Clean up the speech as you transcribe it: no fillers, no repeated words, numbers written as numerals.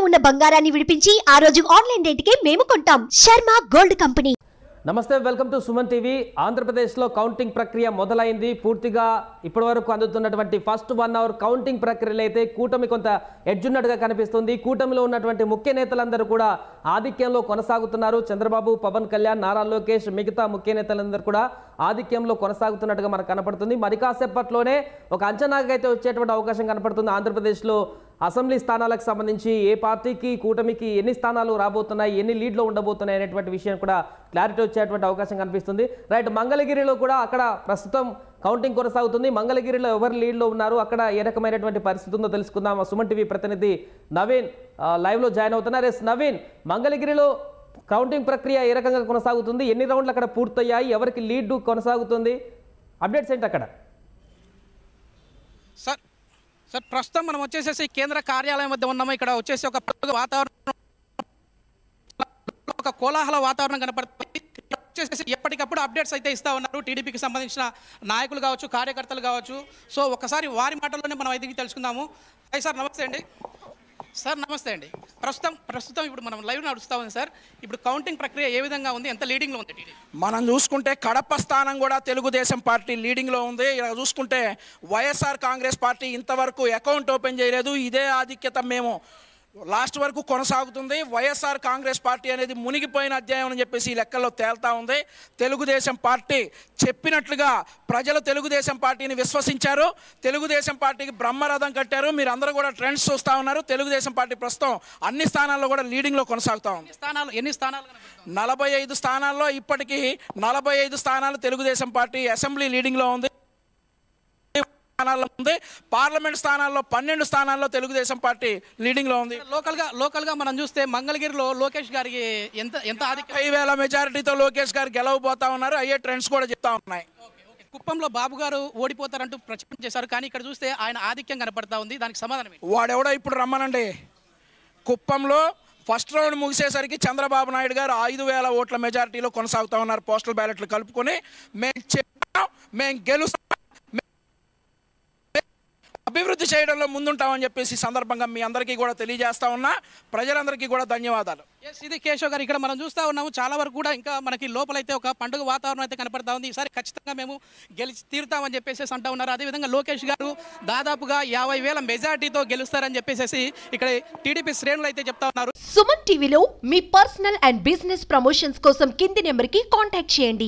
ఉన్న బంగారాన్ని విడిపించి ఆ రోజు ఆన్లైన్ రేటుకే మేము కొంటాం. Sharma gold company. నమస్తే, వెల్కమ్ టు సుమన్ టీవీ. ఆంధ్రప్రదేశ్లో కౌంటింగ్ ప్రక్రియ మొదలైంది. పూర్తిగా ఇప్పటివరకు అందుతున్నటువంటి ఫస్ట్ 1 అవర్ కౌంటింగ్ ప్రక్రియలో అయితే కూటమి కొంత ఎడ్జున్నట్టుగా కనిపిస్తుంది. కూటమిలో ఉన్నటువంటి ముఖ్య నేతలందరూ కూడా ఆధిక్యంలో కొనసాగుతున్నారు. చంద్రబాబు, పవన్ కళ్యాణ్, నారా లోకేష్, మిగతా ముఖ్య నేతలందరూ కూడా ఆధిక్యంలో కొనసాగుతున్నట్టుగా మనకు కనపడుతుంది. మరి కాసేపట్లోనే ఒక అంచనాకైతే వచ్చేటువంటి అవకాశం కనపడుతుంది. ఆంధ్రప్రదేశ్లో అసెంబ్లీ స్థానాలకు సంబంధించి ఏ పార్టీకి, కూటమికి ఎన్ని స్థానాలు రాబోతున్నాయి, ఎన్ని లీడ్లో ఉండబోతున్నాయి అనేటువంటి విషయం కూడా క్లారిటీ వచ్చేటువంటి అవకాశం కనిపిస్తుంది. రైట్, మంగళగిరిలో కూడా అక్కడ ప్రస్తుతం కౌంటింగ్ కొనసాగుతుంది. మంగళగిరిలో ఎవరు లీడ్లో ఉన్నారు, అక్కడ ఏ రకమైనటువంటి పరిస్థితి ఉందో తెలుసుకుందాం. సుమన్ టీవీ ప్రతినిధి నవీన్ లైవ్లో జాయిన్ అవుతున్నారు. ఎస్ నవీన్, మంగళగిరిలో కౌంటింగ్ ప్రక్రియ ఏ రకంగా కొనసాగుతుంది, ఎన్ని రౌండ్లు అక్కడ పూర్తయ్యాయి, ఎవరికి లీడ్ కొనసాగుతుంది, అప్డేట్స్ ఏంటి అక్కడ? సార్ ప్రస్తుతం మనం వచ్చేసేసి కేంద్ర కార్యాలయం వద్ద ఉన్నాము. ఇక్కడ వచ్చేసి ఒక వాతావరణం, ఒక కోలాహల వాతావరణం కనపడుతుంది. వచ్చేసేసి ఎప్పటికప్పుడు అప్డేట్స్ అయితే ఇస్తూ ఉన్నారు టీడీపీకి సంబంధించిన నాయకులు కావచ్చు, కార్యకర్తలు కావచ్చు. సో ఒకసారి వారి మాటల్లోనే మనం అయితే తెలుసుకుందాము. అయ్యి సార్ నమస్తే అండి. సార్ నమస్తే అండి. ప్రస్తుతం ఇప్పుడు మనం లైవ్ నడుస్తూ ఉంది సార్. ఇప్పుడు కౌంటింగ్ ప్రక్రియ ఏ విధంగా ఉంది, ఎంత లీడింగ్లో ఉంది? మనం చూసుకుంటే కడప స్థానం కూడా తెలుగుదేశం పార్టీ లీడింగ్లో ఉంది. ఇలా చూసుకుంటే వైఎస్ఆర్ కాంగ్రెస్ పార్టీ ఇంతవరకు అకౌంట్ ఓపెన్ చేయలేదు. ఇదే ఆధిక్యత మేము లాస్ట్ వరకు కొనసాగుతుంది. వైఎస్ఆర్ కాంగ్రెస్ పార్టీ అనేది మునిగిపోయిన అధ్యాయం అని చెప్పేసి ఈ లెక్కల్లో తేల్తా ఉంది. తెలుగుదేశం పార్టీ చెప్పినట్లుగా ప్రజలు తెలుగుదేశం పార్టీని విశ్వసించారు. తెలుగుదేశం పార్టీకి బ్రహ్మరథం కట్టారు. మీరు అందరూ కూడా ట్రెండ్స్ చూస్తూ ఉన్నారు. తెలుగుదేశం పార్టీ ప్రస్తుతం అన్ని స్థానాల్లో కూడా లీడింగ్లో కొనసాగుతూ ఉంది. ఎన్ని స్థానాలు? 45 స్థానాల్లో ఇప్పటికీ 45 స్థానాలు తెలుగుదేశం పార్టీ అసెంబ్లీ లీడింగ్లో ఉంది. పార్లమెంట్ స్థానాల్లో 12 స్థానాల్లో తెలుగుదేశం పార్టీ లీడింగ్ లో ఉంది. లోకల్ గా మనం చూస్తే మంగళగిరిలో లోకేష్ గారికి ఎంత 5,000 మెజారిటీతో లోకేష్ గారు గెలవబోతా ఉన్నారు. అయ్యే ట్రెండ్స్ కూడా చెప్తా ఉన్నాయి. కుప్పంలో బాబు గారు ఓడిపోతారంటూ ప్రచారం చేశారు, కానీ ఇక్కడ చూస్తే ఆయన ఆధిక్యం కనపడతా ఉంది. దానికి సమాధానం వాడెవడో ఇప్పుడు రమ్మనండి. కుప్పంలో ఫస్ట్ రౌండ్ ముగిసేసరికి చంద్రబాబు నాయుడు గారు 5,000 ఓట్ల మెజారిటీలో కొనసాగుతా ఉన్నారు. పోస్టల్ బ్యాలెట్లు కలుపుకొని మేము చెప్పాం, మేము గెలుస్తాం, అభివృద్ధి చేయడంలో ముందుంటామని చెప్పేసి సందర్భంగా మీ అందరికీ కూడా తెలియజేస్తా ఉన్నా. ప్రజలందరికీ కూడా ధన్యవాదాలు. ఇది కేశవ్ గారు. ఇక్కడ మనం చూస్తూ ఉన్నాము, చాలా వరకు కూడా ఇంకా మనకి లోపలైతే ఒక పండుగ వాతావరణం అయితే కనపడతా ఉంది. ఈసారి ఖచ్చితంగా మేము గెలిచి తీరుతామని చెప్పేసి అంటూ ఉన్నారు. అదేవిధంగా లోకేష్ గారు దాదాపుగా 50,000 మెజార్టీతో గెలుస్తారని చెప్పేసి ఇక్కడ టీడీపీ శ్రేణులు అయితే చెప్తా ఉన్నారు. సుమన్ టీవీలో మీ పర్సనల్ అండ్ బిజినెస్ ప్రమోషన్స్ కోసం కింది నెంబర్కి కాంటాక్ట్ చేయండి.